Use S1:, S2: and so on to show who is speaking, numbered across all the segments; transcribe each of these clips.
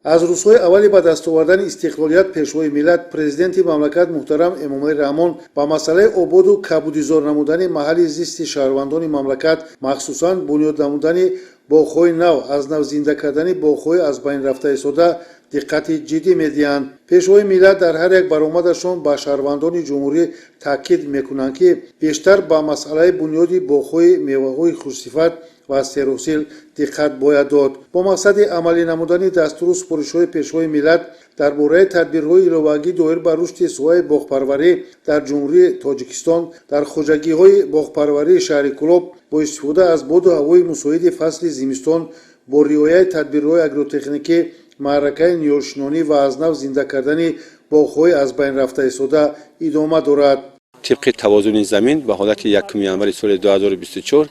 S1: از روزهای اولی با دست آوردن استقلالیت پیشوای ملت президенти мамлакат муҳтарам эмомалӣ раҳмон ба масъалаи ободу кабудизор намудани маҳалли зисти шаҳрвандони мамлакат махсусан бунёд намудани боғҳои нав аз нав зинда кардани боғҳои аз байн рафта истода диққати ҷиддӣ медиҳанд. пешвои миллат дар ҳар як баромадашон ба шаҳрвандони ҷумҳурӣ таъкид мекунанд ки бештар ба масъалаи бунёди боғҳои меваҳои хушсифат ва серосил диққат бояд дод. бо мақсади амалӣ намудани дастуру супоришҳои пешвои миллат дар бораи тадбирҳои иловагӣ доир ба рушди соҳаи боғпарварӣ дар ҷумҳурии тоҷикистон дар хоҷагиҳои боғпарварии шаҳри Кӯлоб бо истифода аз боду ҳавои мусоиди фасли зимистон бо риояи тадбирҳои агротехникӣ маъракаи ниёршинонӣ ва аз нав зинда кардани боғҳои аз байн рафта истода идома дорад.
S2: طبق توازن زمین به حالت 1 январи соли 2024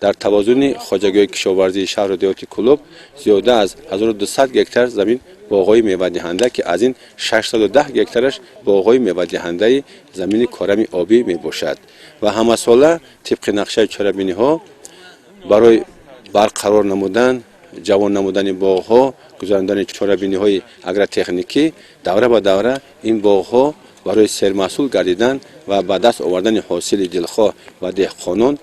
S2: در توازن خواجگی‌های کشاورزی شهر و دیهات کلوب زیاده از 1200 گکتار زمین باغ‌های میوه‌دهنده که از این 610 گکتارش باغ‌های میوه‌دهنده زمین کارم آبی میباشد و همه ساله طبق نقشه چرابینی‌ها برای برقرار نمودن جوان نمودن باغ‌ها گذراندن چرابینی‌های اگرتکنیکی دوره به دوره این باغ‌ها برای سرمحصول گردیدن و به دست آوردن حاصل دلخواه و دهقانان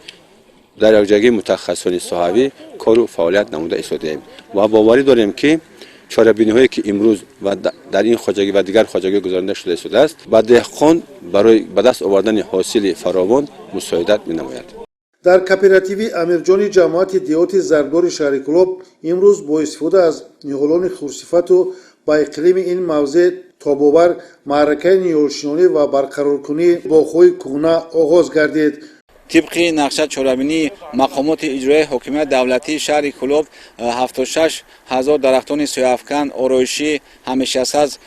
S2: در یک جای متخصصان صحوی کار و فعالیت نموده ایستادیم و باوری داریم که چاره‌بینی‌هایی که امروز و در این خواجگی و دیگر خواجگی گذرانده شده است به دهقان برای به دست آوردن حاصل فراوان مساعدت می‌نماید.
S1: در کооперативи амирҷони ҷамоати диҳоти зарбдори шаҳри Кӯлоб имрӯз бо истифода аз ниҳолони хурсифату ба иқлими ин мавзеъ тобовар маъракаи ниёршинонӣ ва барқароркунии боғҳои кӯҳна оғоз гардид.
S3: طبق نقشه چرابینی مقامات اجرایی حکومت دولتی شهر کلوب 76,000 درختان سیاه‌افکن آرایشی همیشه‌ساز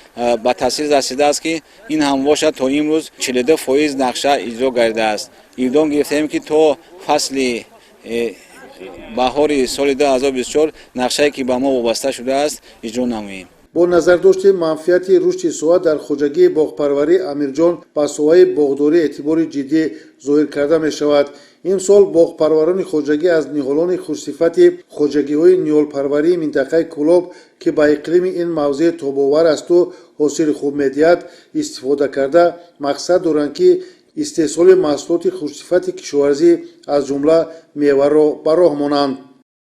S3: به تاثیر رسیده است که این هم باشد تا امروز 42% نقشه اجرا گردیده است. اقدام گرفتیم که تا فصل بهار سال 2024 نقشه‌ای که به ما وابسته شده است اجرا نماییم.
S1: бо назардошти манфиати рушди соҳа дар хоҷагии боғпарварӣ амирҷон ба соҳаи боғдорӣ эътибори ҷиддӣ зоҳир карда мешавад. имсол боғпарварони хоҷагӣ аз ниҳолони хурсифати хоҷагиҳои ниҳолпарварии минтақаи Кӯлоб ки ба иқлими ин мавзеъ тобовар асту ҳосили хуб медиҳад истифода карда мақсад доранд ки истеҳсоли маҳсулоти хурсифати кишоварзӣ аз ҷумла меваро ба роҳ монанд.